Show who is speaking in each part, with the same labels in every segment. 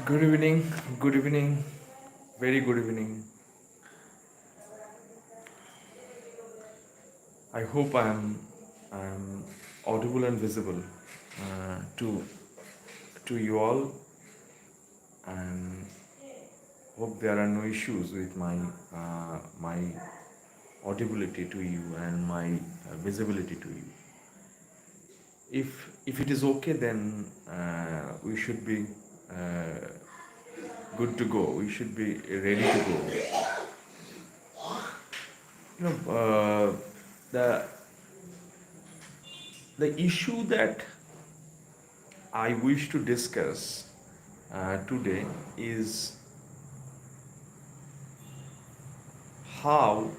Speaker 1: Good evening, very good evening. I hope I'm audible and visible to you all, and hope there are no issues with my audibility to you and my visibility to you. If it is okay, then we should be uh, good to go. We should be ready to go. The issue that I wish to discuss today is how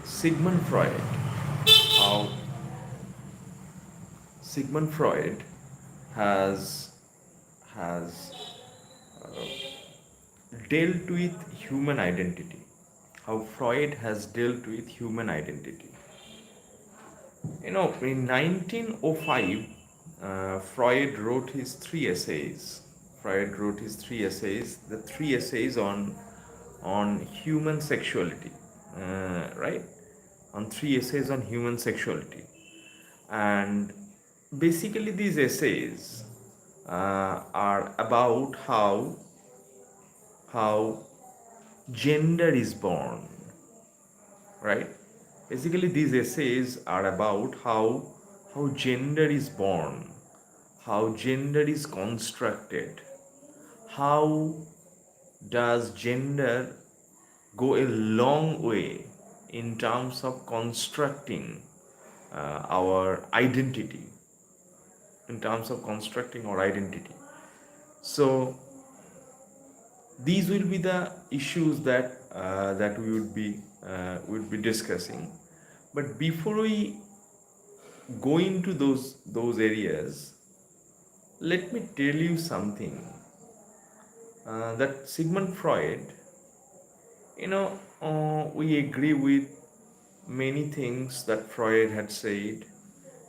Speaker 1: Sigmund Freud, how Sigmund Freud has has dealt with human identity. How Freud has dealt with human identity. In 1905, Freud wrote his three essays. Freud wrote his three essays. The three essays on human sexuality, right? On three essays on human sexuality, and basically these essays are about how gender is born, right? Basically, these essays are about how gender is born, how gender is constructed, how does gender go a long way in terms of constructing our identity, in terms of constructing our identity. So these will be the issues that we would be discussing. But before we go into those areas, let me tell you something that Sigmund Freud, we agree with many things that Freud had said,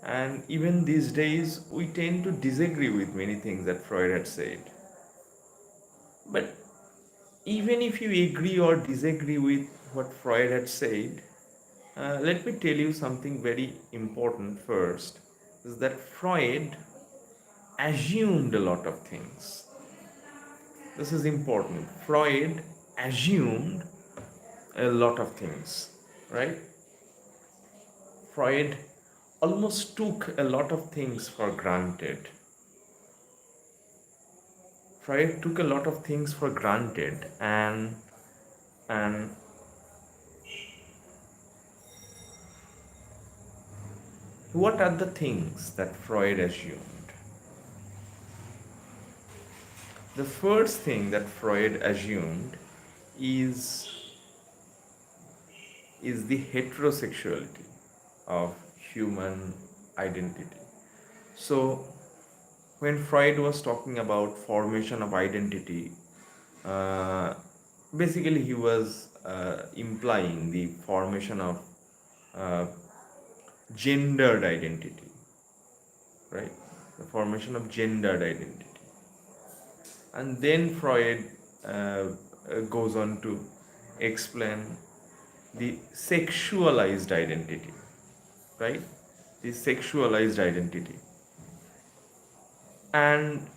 Speaker 1: and even these days we tend to disagree with many things that Freud had said. But even if you agree or disagree with what Freud had said, let me tell you something very important first, is that Freud assumed a lot of things. This is important. Freud assumed a lot of things, right? Freud almost took a lot of things for granted. Freud took a lot of things for granted, and what are the things that Freud assumed? The first thing that Freud assumed is the heterosexuality of human identity. So when Freud was talking about formation of identity, uh, basically he was implying the formation of uh, gendered identity, right? The formation of gendered identity. And then Freud goes on to explain the sexualized identity, right? The sexualized identity. And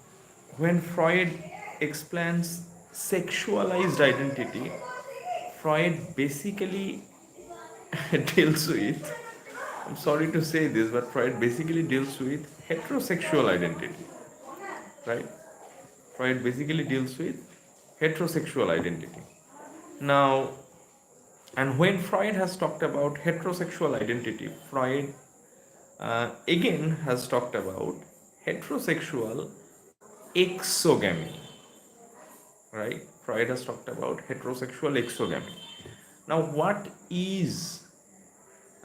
Speaker 1: when Freud explains sexualized identity, Freud basically deals with, I'm sorry to say this, but Freud basically deals with heterosexual identity, right? Freud basically deals with heterosexual identity. Now, and when Freud has talked about heterosexual identity, Freud again has talked about heterosexual exogamy, right? Freud has talked about heterosexual exogamy. Now, what is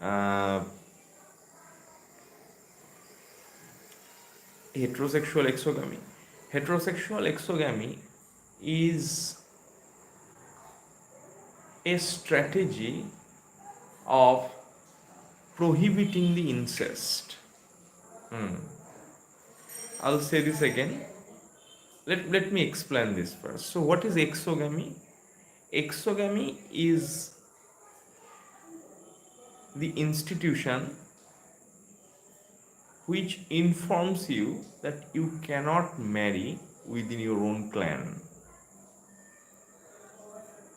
Speaker 1: uh, heterosexual exogamy? Heterosexual exogamy is a strategy of prohibiting the incest. I'll say this again. let me explain this first. So what is exogamy? Exogamy is the institution which informs you that you cannot marry within your own clan.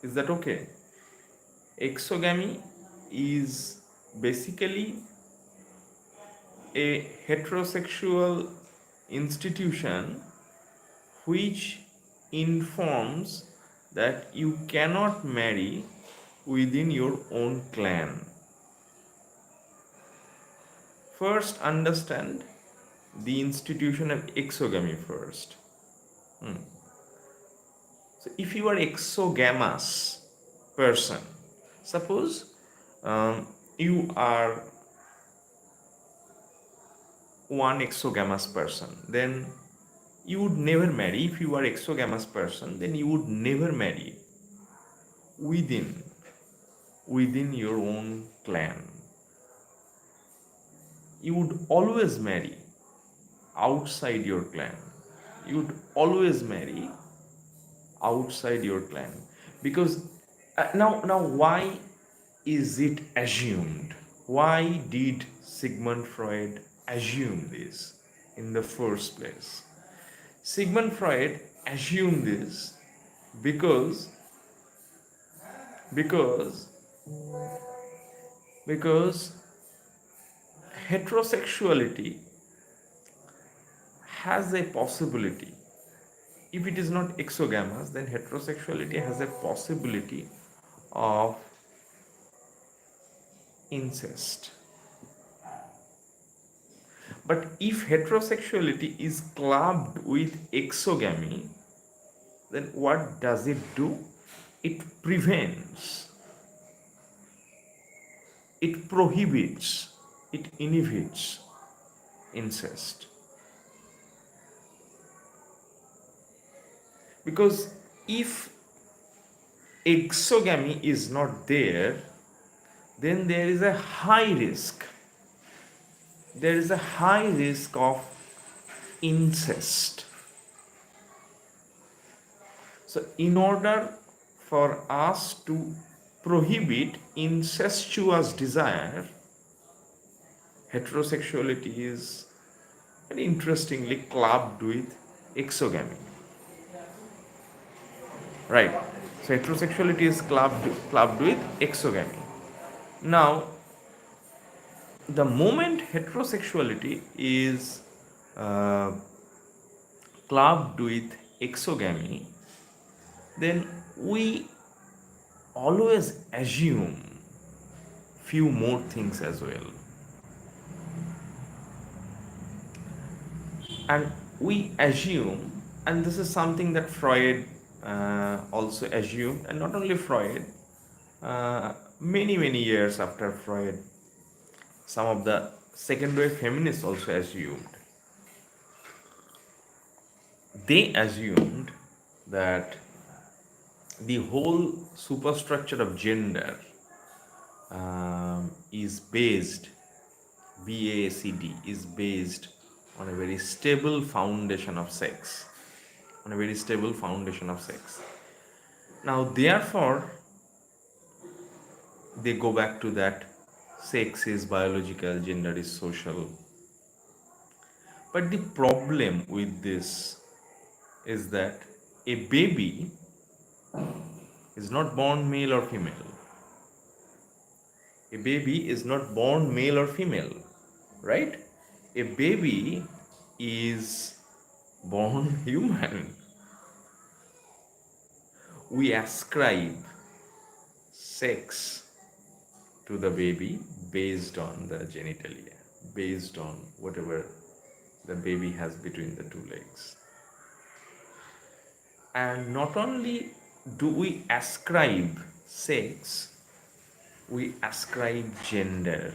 Speaker 1: Is that okay? Exogamy is basically a heterosexual institution which informs that you cannot marry within your own clan. First, understand the institution of exogamy first. So, if you are exogamous person, suppose you are one exogamous person, then you would never marry. If you are exogamous person, then you would never marry within your own clan. You would always marry outside your clan. You would always marry outside your clan, because now why is it assumed? Why did Sigmund Freud assume this in the first place? Sigmund Freud assumed this because because heterosexuality has a possibility. If it is not exogamous, then heterosexuality has a possibility of incest. But if heterosexuality is clubbed with exogamy, then what does it do? It prevents, it prohibits, it inhibits incest. Because if exogamy is not there, then there is a high risk. There is a high risk of incest. So, in order for us to prohibit incestuous desire, heterosexuality is very interestingly clubbed with exogamy. Right. So heterosexuality is clubbed with exogamy. Now, the moment heterosexuality is clubbed with exogamy, then we always assume few more things as well. And we assume, and this is something that Freud also assumed, and not only Freud, many years after Freud, some of the second wave feminists also assumed. They assumed that the whole superstructure of gender is based, BACD, is based on a very stable foundation of sex. Now, therefore, they go back to that sex is biological, gender is social. But the problem with this is that a baby is not born male or female. A baby is not born male or female, right? A baby is born human. We ascribe sex to the baby based on the genitalia, based on whatever the baby has between the two legs. And not only do we ascribe sex, we ascribe gender.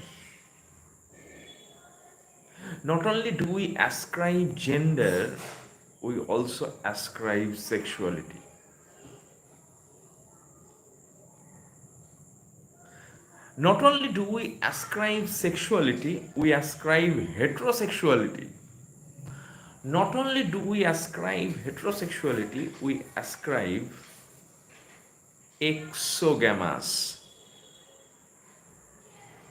Speaker 1: Not only do we ascribe gender, we also ascribe sexuality. Not only do we ascribe sexuality, we ascribe heterosexuality. Not only do we ascribe heterosexuality, we ascribe exogamous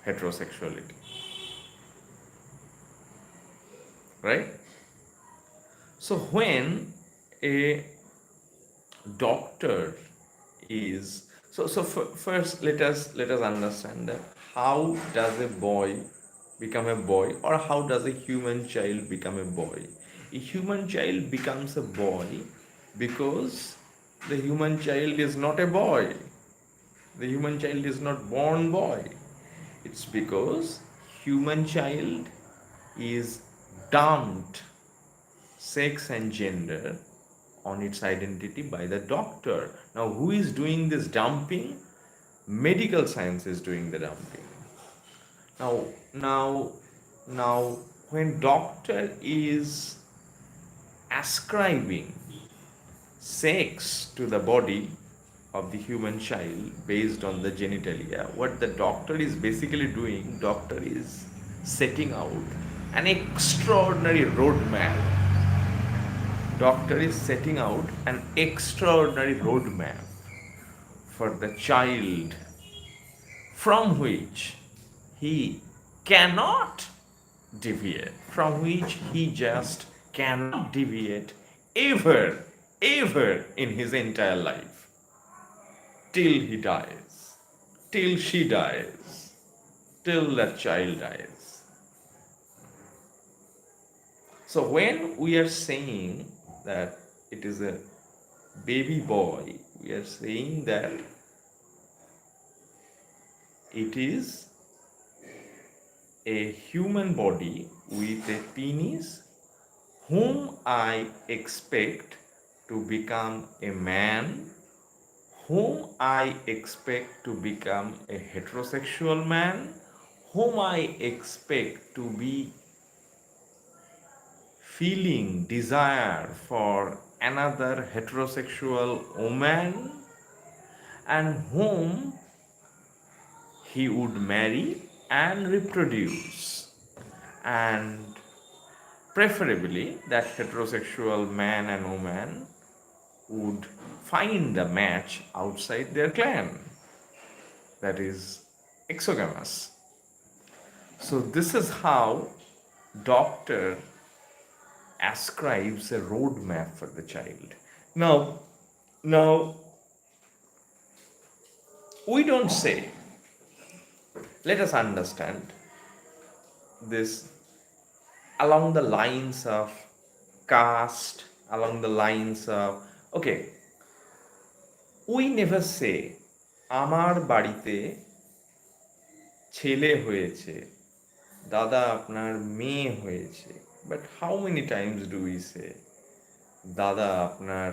Speaker 1: heterosexuality, right? So when a doctor is first let us understand that how does a boy become a boy, or how does a human child become a boy. A human child becomes a boy because the human child is not a boy. The human child is not born boy. It's because human child is dumped sex and gender on its identity by the doctor. Now, who is doing this dumping? Medical science is doing the dumping. Now, now, now, when doctor is ascribing sex to the body of the human child based on the genitalia, what the doctor is basically doing, doctor is setting out an extraordinary roadmap. Doctor is setting out an extraordinary roadmap for the child from which he cannot deviate, from which he just cannot deviate ever, ever in his entire life, till he dies, till she dies, till that child dies. So when we are saying that it is a baby boy, we are saying that it is a human body with a penis whom I expect to become a man, whom I expect to become a heterosexual man, whom I expect to be feeling desire for another heterosexual woman, and whom he would marry and reproduce, and preferably that heterosexual man and woman would find a match outside their clan, that is exogamous. So this is how doctor ascribes a roadmap for the child. Now we don't say, let us understand this along the lines of caste, along the lines of, okay, we never say আমার বাড়িতে ছেলে হয়েছে, দাদা আপনার মেয়ে হয়েছে, but how many Times do we say দাদা আপনার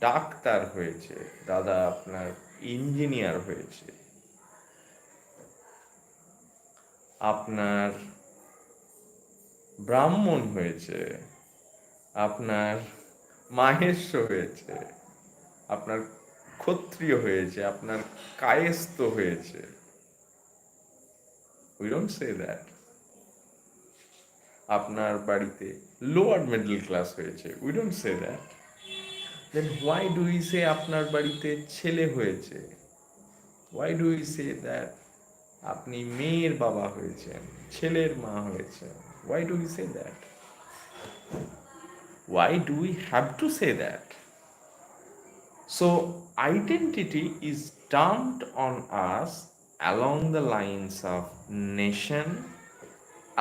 Speaker 1: ডাক্তার হয়েছে, দাদা আপনার ইঞ্জিনিয়ার হয়েছে, আপনার ব্রাহ্মণ হয়েছে, আপনার মাহেশ্ব হয়েছে, আপনার ক্ষত্রিয় হয়েছে, আপনার কায়স্থ হয়েছে. We don't say that. আপনার বাড়িতে লোয়ার মিডল ক্লাস হয়েছে. We don't say that. Then why do we say আপনার বাড়িতে ছেলে হয়েছে? Why do we say that আপনি মেয়ের বাবা হয়েছেন, ছেলের মা হয়েছেন? Why do we say that? Why do we have to say that? So identity is dumped on us along the lines of nation,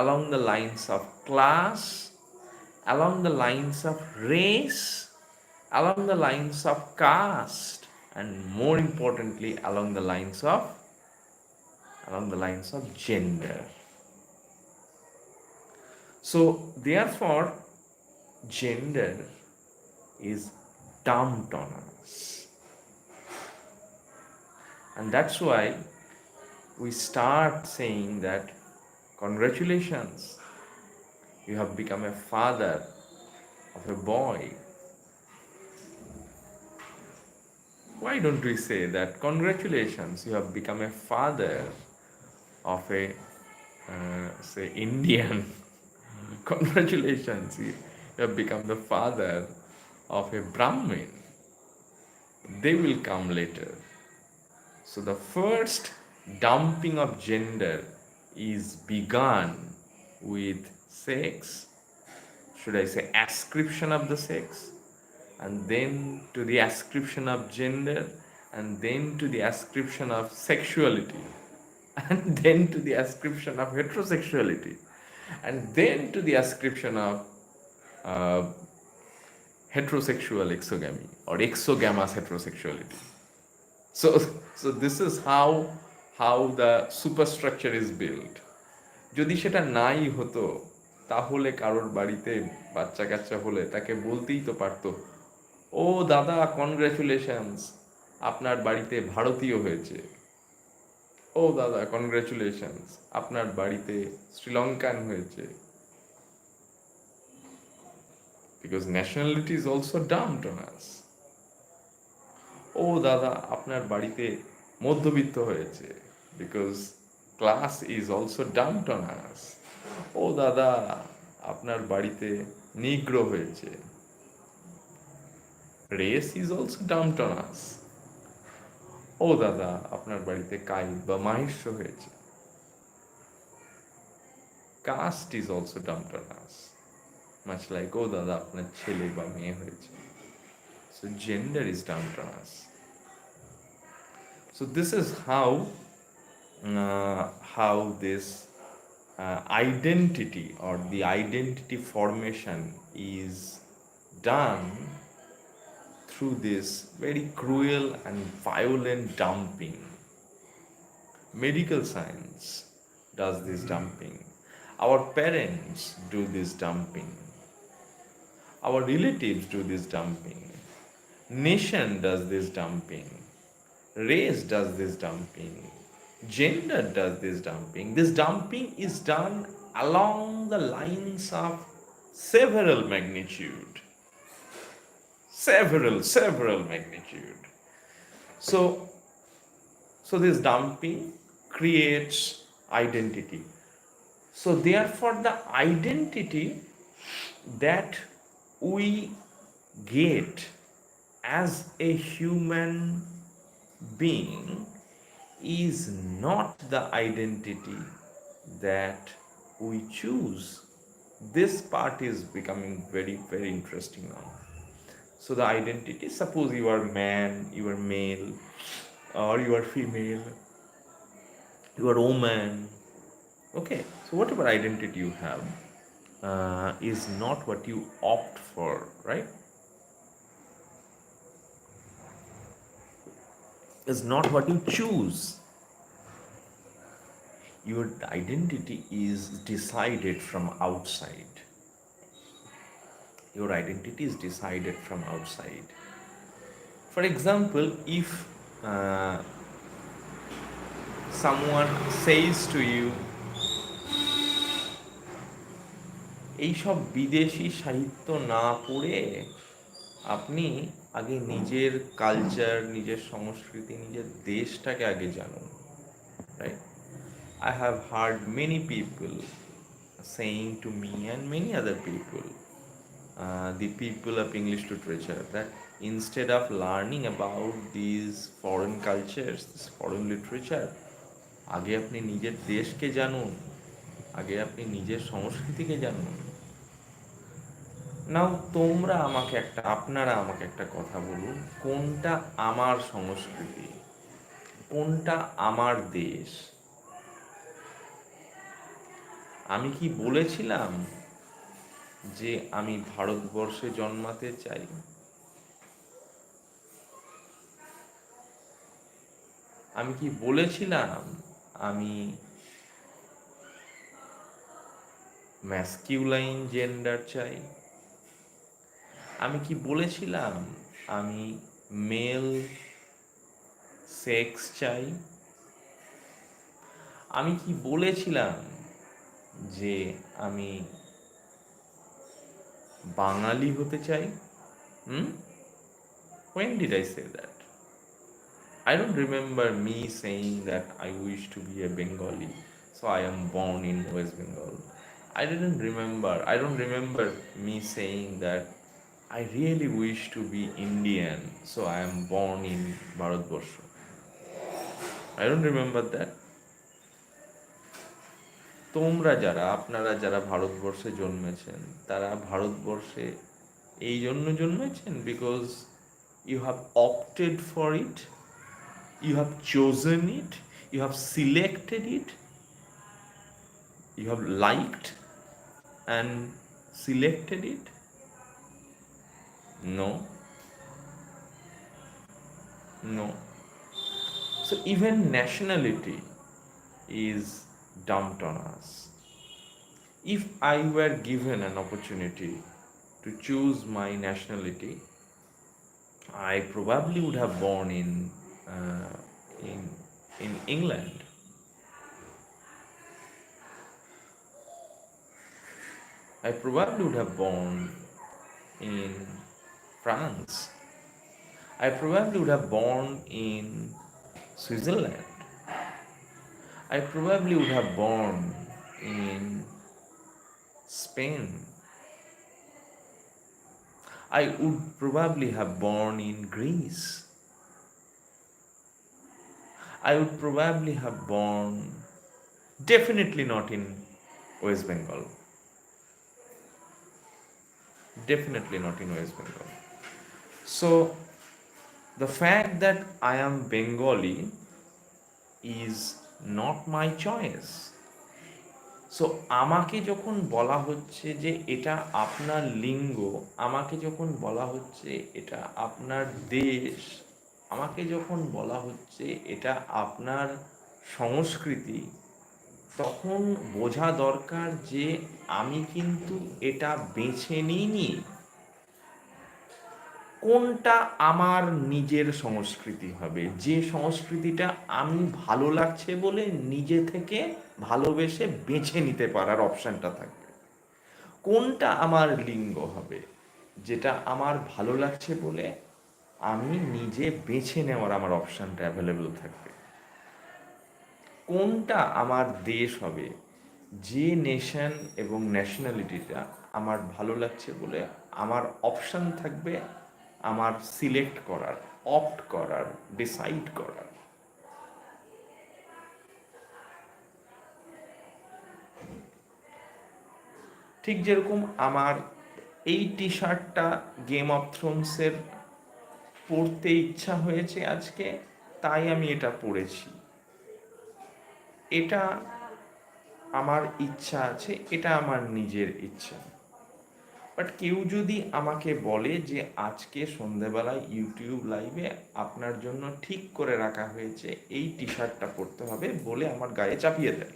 Speaker 1: along the lines of class, along the lines of race, along the lines of caste, and more importantly along the lines of gender. So therefore gender is dumped on us, and that's why we start saying that congratulations, you have become a father of a boy. Why don't we say that congratulations, you have become a father of a say Indian? Congratulations, you have become the father of a Brahmin. They will come later. So the first dumping of gender is begun with sex, should I say ascription of the sex, and then to the ascription of gender, and then to the ascription of sexuality, and then to the ascription of heterosexuality, and then to the ascription of uh, heterosexual exogamy or exogamous heterosexuality. So, so this is how the superstructure is built. যদি সেটা নাই হতো, তাহলে কারোর বাড়িতে বাচ্চা কাচ্চা হলে তাকে বলতেই তো পারতো, ও দাদা কনগ্রাচুলেশনস, আপনার বাড়িতে ভারতীয় হয়েছে। ও দাদা কনগ্রাচুলেশনস, আপনার বাড়িতে শ্রীলঙ্কান হয়েছে। Because nationality is also dumped on us. ও দাদা আপনার বাড়িতে মধ্যবিত্ত হয়েছে, because class is also dumped on us. ও দাদা আপনার বাড়িতে নিগ্রো হয়েছে, race is also dumped on us. ও দাদা আপনার বাড়িতে কাইট বা মাহিষ্য হয়েছে, caste is also dumped on us, much like ও দাদা আপনার ছেলে বা মেয়ে হয়েছে। So gender is dumped on us. So this is how this identity or the identity formation is done through this very cruel and violent dumping. Medical science does this dumping. Our parents do this dumping. Our relatives do this dumping. Nation does this dumping. Race does this dumping. Gender does this dumping. This dumping is done along the lines of several magnitude. Several magnitude. So this dumping creates identity. So therefore the identity that we get as a human being is not the identity that we choose. This part is becoming very interesting now. So the identity, suppose you are man, you are male, or you are female, you are woman, okay, so whatever identity you have is not what you opt for, right? Is not what you choose. Your identity is decided from outside. Your identity is decided from outside. For example, if someone says to you, এইসব বিদেশি সাহিত্য না পড়ে আপনি আগে নিজের culture, নিজের সংস্কৃতি, নিজের দেশটাকে আগে জানুন, right? I have heard many people saying to me and many other people, the people of English literature, that instead of learning about these foreign cultures, this foreign literature, আগে আপনি নিজের দেশকে জানুন, আগে আপনি নিজের সংস্কৃতিকে জানুন। নাও আপনারা আমাকে একটা কথা বলুন, কোনটা আমার সংস্কৃতি, কোনটা আমার দেশ? আমি কি বলেছিলাম যে আমি ভারতবর্ষে জন্মাতে চাই? আমি কি বলেছিলাম আমি ম্যাসকিউলাইন জেন্ডার চাই? আমি কি বলেছিলাম আমি মেল সেক্স চাই? আমি কি বলেছিলাম যে আমি বাঙালি হতে চাই? When did I say that? I don't remember me saying that I wish to be a Bengali, so I am born in West Bengal. I don't remember me saying that I really wish to be Indian, so I am born in Bharatbarsha. I don't remember that. তোমরা যারা আপনারা যারা ভারতবর্ষে জন্মেছেন তারা ভারতবর্ষে এই জন্য জন্মেছেন because you have opted for it, you have chosen it, you have selected it, you have liked and selected it? No, no. So even nationality is dumped on us. If I were given an opportunity to choose my nationality, I probably would have born uh, in in England. I probably would have born in France. I probably would have born in Switzerland. I probably would have born in Spain. I would probably have born in Greece. I would probably have born, definitely not in West Bengal. Definitely not in West Bengal. So, the fact that I am Bengali is not my choice. So আমাকে যখন বলা হচ্ছে যে এটা আপনার লিঙ্গ, আমাকে যখন বলা হচ্ছে এটা আপনার দেশ, আমাকে যখন বলা হচ্ছে এটা আপনার সংস্কৃতি, তখন বোঝা দরকার যে আমি কিন্তু এটা বেছে নিইনি। কোনটা আমার নিজের সংস্কৃতি হবে, যে সংস্কৃতিটা আমি ভালো লাগছে বলে নিজে থেকে ভালোবেসে বেছে নিতে পারার অপশানটা থাকবে। কোনটা আমার লিঙ্গ হবে, যেটা আমার ভালো লাগছে বলে আমি নিজে বেছে নেওয়ার আমার অপশানটা অ্যাভেলেবল থাকবে। কোনটা আমার দেশ হবে, যে নেশন এবং ন্যাশনালিটিটা আমার ভালো লাগছে বলে আমার অপশান থাকবে আমার সিলেক্ট করার, অপ্ট করার, ডিসাইড করার। ঠিক যেরকম আমার এই টি শার্টটা গেম অফ থ্রোনসের পরতে ইচ্ছা হয়েছে আজকে, তাই আমি এটা পরেছি। এটা আমার ইচ্ছা আছে, এটা আমার নিজের ইচ্ছা। বাট কেউ যদি আমাকে বলে যে আজকে সন্ধেবেলায় ইউটিউব লাইভে আপনার জন্য ঠিক করে রাখা হয়েছে এই টি শার্টটা পরতে হবে বলে আমার গায়ে চাপিয়ে দেয়,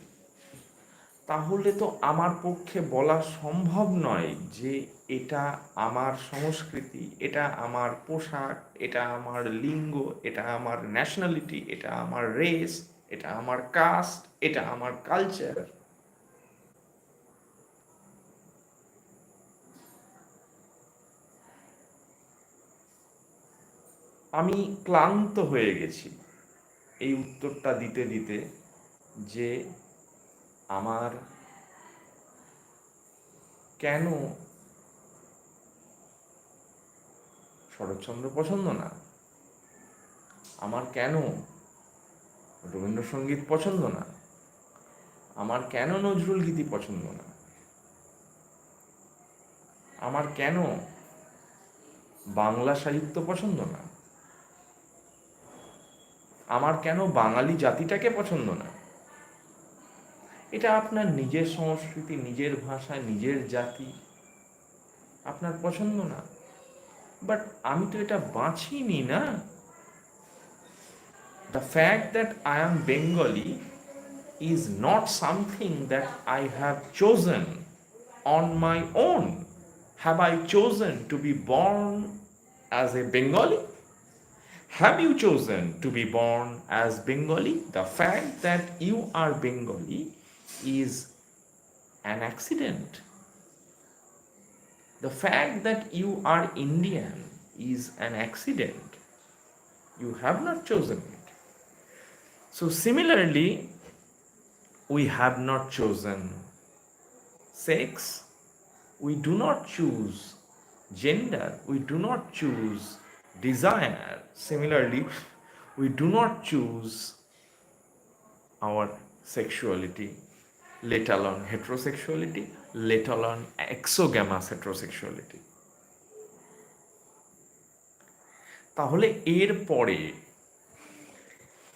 Speaker 1: তাহলে তো আমার পক্ষে বলা সম্ভব নয় যে এটা আমার সংস্কৃতি, এটা আমার পোশাক, এটা আমার লিঙ্গ, এটা আমার ন্যাশনালিটি, এটা আমার রেস, এটা আমার কাস্ট, এটা আমার কালচার। আমি ক্লান্ত হয়ে গেছি এই উত্তরটা দিতে দিতে যে আমার কেন শরৎচন্দ্র পছন্দ না, আমার কেন রবীন্দ্রসঙ্গীত পছন্দ না, আমার কেন নজরুল গীতি পছন্দ না, আমার কেন বাংলা সাহিত্য পছন্দ না, আমার কেন বাঙালি জাতিটাকে পছন্দ না। এটা আপনার নিজের সংস্কৃতি, নিজের ভাষা, নিজের জাতি, আপনার পছন্দ না। বাট আমি তো এটা বাঁচিনি না। The fact that I am Bengali is not something that I have chosen on my own. Have I chosen to be born as a Bengali? Have you chosen to be born as Bengali? The fact that you are Bengali is an accident. The fact that you are Indian is an accident. You have not chosen it. So similarly, we have not chosen sex, we do not choose gender, we do not choose desire. Similarly, we do not choose our sexuality, let alone heterosexuality, let alone exogamous heterosexuality. তাহলে এর পরে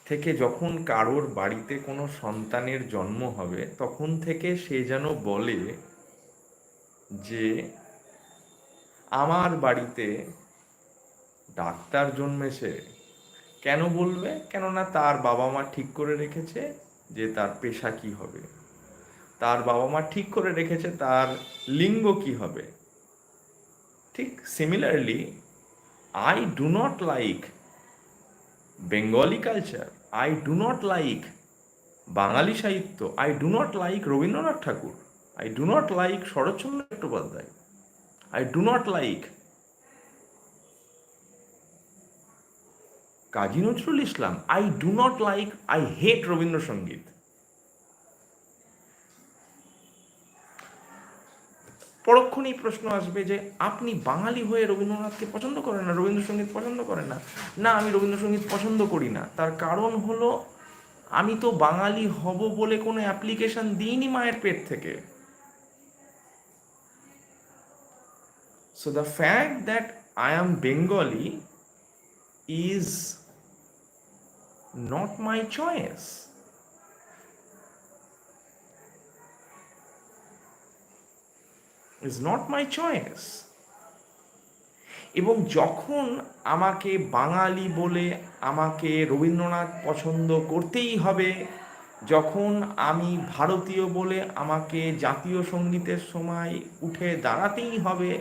Speaker 1: থেকে যখন কারোর বাড়িতে কোনো সন্তানের জন্ম হবে, তখন থেকে সে যেন বলে যে আমার বাড়িতে ডাক্তার জন্মেছে। কেন বলবে? কেননা তার বাবা মা ঠিক করে রেখেছে যে তার পেশা কি হবে, তার বাবা মা ঠিক করে রেখেছে তার লিঙ্গ কি হবে। ঠিক similarly, I do not like Bengali culture, I do not like Bangali সাহিত্য, I do not like Rabindranath Thakur, I do not like Saratchandra Chattopadhyay, I do not like Kazi Nazrul Islam, I do not like, I hate Rabindrasangeet. পরক্ষণেই প্রশ্ন আসবে যে আপনি বাঙালি হয়ে রবীন্দ্রনাথকে পছন্দ করেন না, রবীন্দ্রসঙ্গীত পছন্দ করেন না। না, আমি রবীন্দ্রসঙ্গীত পছন্দ করি না, তার কারণ হলো আমি তো বাঙালি হব বলে কোনো অ্যাপ্লিকেশন দিইনি মায়ের পেট থেকে। So the fact that I am Bengali is not my choice. Is not my choice. এবং যখন আমাকে বাঙালি বলে আমাকে রবীন্দ্রনাথ পছন্দ করতেই হবে, যখন আমি ভারতীয় বলে আমাকে জাতীয় সঙ্গীতের সময় উঠে দাঁড়াতেই হবে,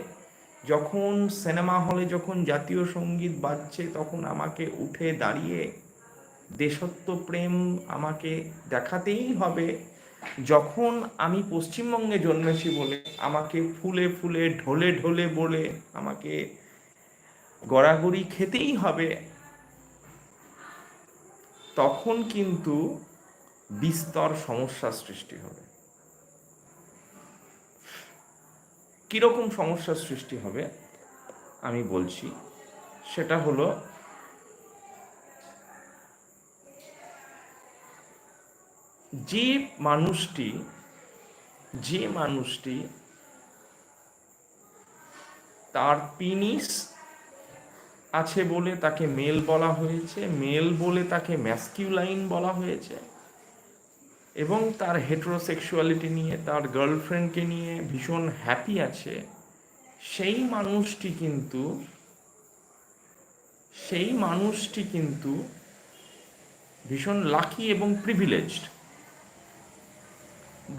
Speaker 1: যখন সিনেমা হলে যখন জাতীয় সঙ্গীত বাজছে তখন আমাকে উঠে দাঁড়িয়ে দেশত্ব প্রেম আমাকে দেখাতেই হবে, যখন আমি পশ্চিমবঙ্গে জন্মেছি বলে আমাকে ফুলে ফুলে ঢলে ঢলে বলে আমাকে গড়াগড়ি খেতেই হবে, তখন কিন্তু বিস্তর সমস্যার সৃষ্টি হবে। কীরকম সমস্যার সৃষ্টি হবে আমি বলছি। সেটা হলো, যে মানুষটি তার পিনিস আছে বলে তাকে মেল বলা হয়েছে, মেল বলে তাকে ম্যাসকিউলাইন বলা হয়েছে, এবং তার হেটেরোসেক্সুয়ালিটি নিয়ে তার গার্লফ্রেন্ডকে নিয়ে ভীষণ হ্যাপি আছে, সেই মানুষটি কিন্তু ভীষণ লাকি এবং প্রিভিলেজড।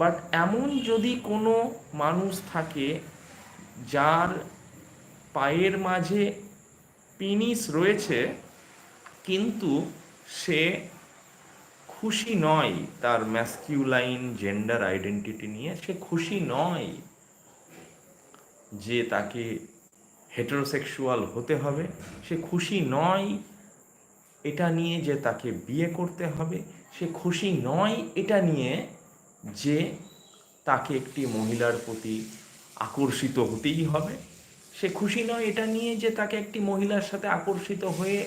Speaker 1: বাট এমন যদি কোনো মানুষ থাকে যার পায়ের মাঝে পিনিস রয়েছে কিন্তু সে খুশি নয় তার ম্যাসকিউলাইন জেন্ডার আইডেন্টিটি নিয়ে, সে খুশি নয় যে তাকে হেটেরোসেক্সুয়াল হতে হবে, সে খুশি নয় এটা নিয়ে যে তাকে বিয়ে করতে হবে, সে খুশি নয় এটা নিয়ে যে তাকে একটি মহিলার প্রতি আকর্ষিত হতেই হবে, সে খুশি নয় এটা নিয়ে যে তাকে একটি মহিলার সাথে আকর্ষিত হয়ে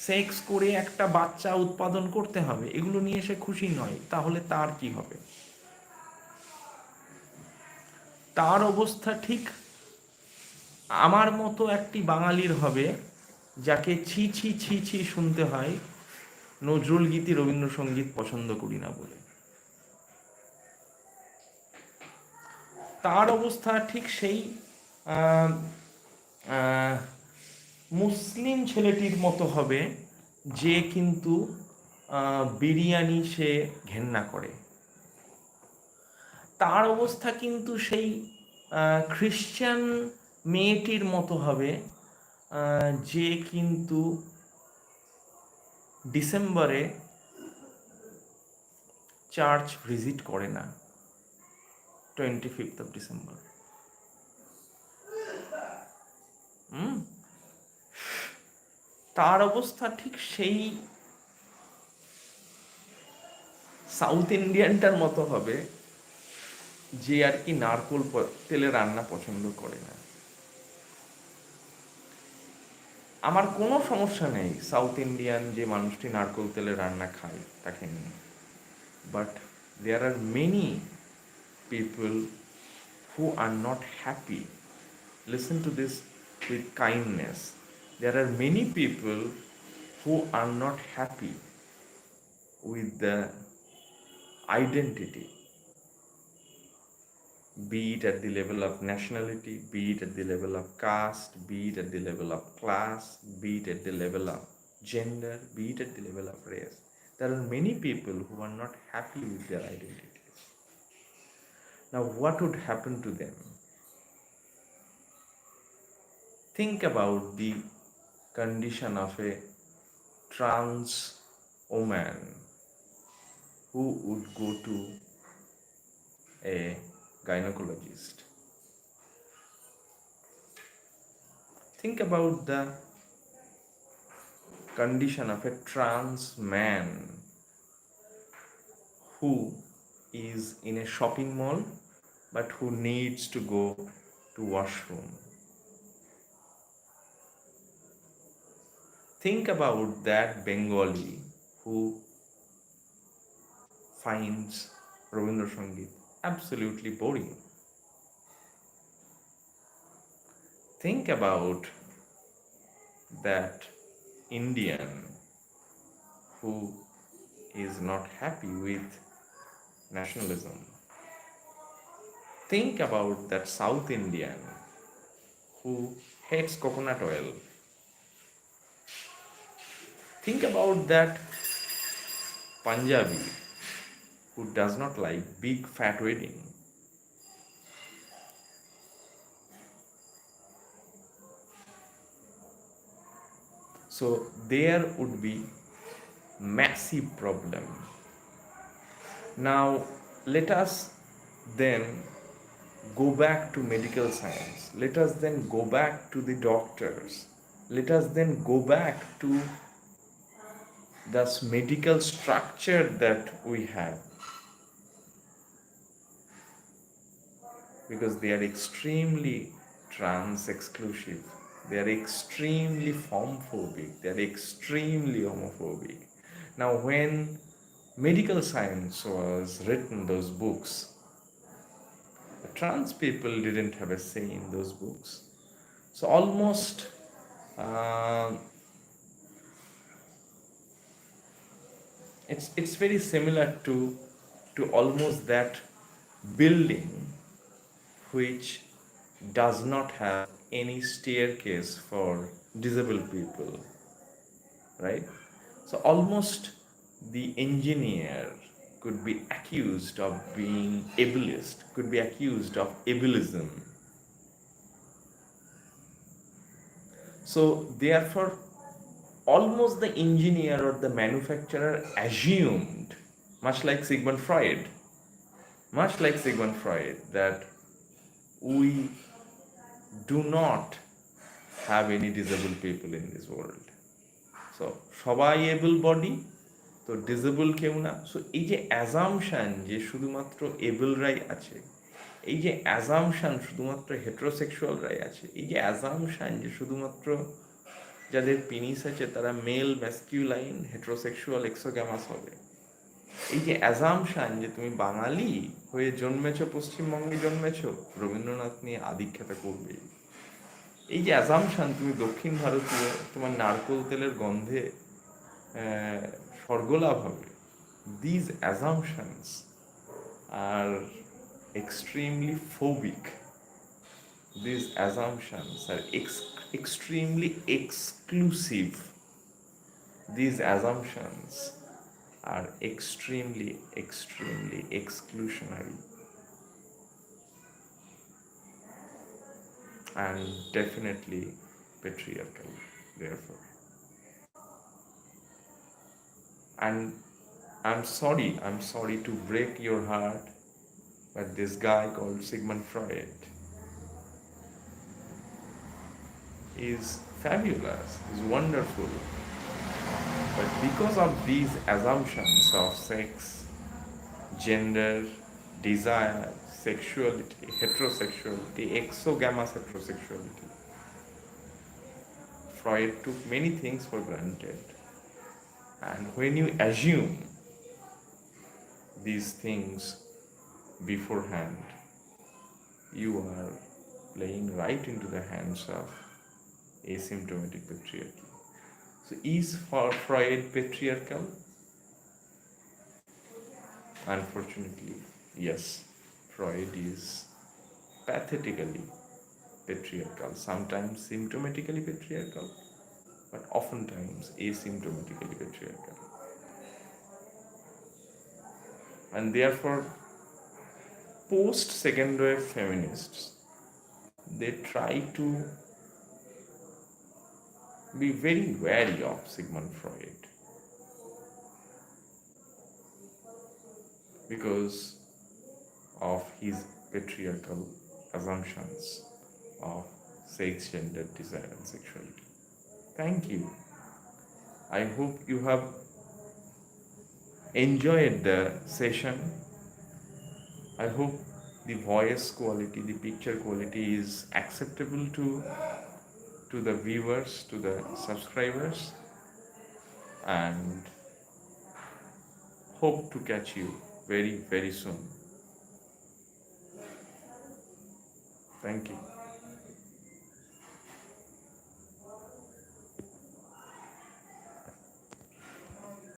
Speaker 1: সেক্স করে একটা বাচ্চা উৎপাদন করতে হবে, এগুলো নিয়ে সে খুশি নয়। তাহলে তার কি হবে? তার অবস্থা ঠিক আমার মতো একটি বাঙালির হবে যাকে ছি ছি ছি ছি শুনতে হয় নজরুল গীতি রবীন্দ্রসঙ্গীত পছন্দ করি না বলে। তার অবস্থা ঠিক সেই মুসলিম ছেলেটির মতো হবে যে কিন্তু বিরিয়ানি সে ঘেন্না করে। তার অবস্থা কিন্তু সেই খ্রিশ্চান মেয়েটির মতো হবে যে কিন্তু ডিসেম্বরে চার্চ ভিজিট করে না, 25th of ডিসেম্বর। তার অবস্থা ঠিক সেই সাউথ ইন্ডিয়ানটার মতো হবে যে আর কি নারকোল তেলে রান্না পছন্দ করে না। আমার কোনো সমস্যা নেই সাউথ ইন্ডিয়ান যে মানুষটি নারকোল তেলে রান্না খায় তাকে নিয়ে, but there are many people who are not happy. Listen to this with kindness. There are many people who are not happy with the identity, be it at the level of nationality, be it at the level of caste, be it at the level of class, be it at the level of gender, be it at the level of race. There are many people who are not happy with their identities. Now, what would happen to them? Think about the condition of a trans woman who would go to a gynecologist. Think about the condition of a trans man who is in a shopping mall but who needs to go to washroom. Think about that Bengali who finds Rabindra Sangeet absolutely boring. Think about that Indian who is not happy with nationalism. Think about that South Indian who hates coconut oil. Think about that Punjabi who does not like big fat wedding. So there would be massive problem. Now let us then go back to medical science. Let us then go back to the doctors. Let us then go back to this medical structure that we have, because they are extremely trans exclusive, they are extremely homophobic, they are extremely homophobic. Now when medical science was written, those books, the trans people didn't have a say in those books. So almost it's very similar to almost that building which does not have any staircase for disabled people, right? So almost the engineer could be accused of being ableist, could be accused of ableism. So therefore, almost the engineer or the manufacturer assumed, much like Sigmund Freud, that we do not have any disabled people in this world. So সবাই able body, তো disable কেউ না। So এই যে assumption যে শুধুমাত্র এবলরাই আছে, এই যে অ্যাজামশান শুধুমাত্র হেটারোসেক্সুয়ালরাই আছে, এই যে অ্যাজামশান যে শুধুমাত্র যাদের পিনিস আছে তারা মেল ম্যাসকিউলাইন হেটারোসেক্সুয়াল এক্সোগ্যামাস হবে, এই যে অ্যাজামশান যে তুমি বাঙালি হয়ে জন্মেছো, পশ্চিমবঙ্গে জন্মেছো, রবীন্দ্রনাথ নিয়ে আদিক্ষেতা করবে, এই যে অ্যাজামশান তুমি দক্ষিণ ভারতীয়, তোমার নারকোল তেলের গন্ধে স্বর্গলাভ হবে, these assumptions are extremely phobic. These assumptions are extremely exclusive. These assumptions are extremely exclusionary and definitely patriarchal, therefore. And I'm sorry to break your heart, but this guy called Sigmund Freud is fabulous, is wonderful. But because of these assumptions of sex, gender, desires, sexuality, heterosexuality, exogamous heterosexuality. Freud took many things for granted. And when you assume these things beforehand, you are playing right into the hands of asymptomatic patriarchy. So, is Freud patriarchal? Unfortunately, yes, Freud is pathetically patriarchal, sometimes symptomatically patriarchal, but oftentimes asymptomatically patriarchal. And therefore, post second wave feminists, they try to be very wary of Sigmund Freud because of his patriarchal assumptions of sex, gender, desire, and sexuality. Thank you. I hope you have enjoyed the session. I hope the voice quality, the picture quality is acceptable to the viewers, to the subscribers, and hope to catch you very, very soon. Thank you.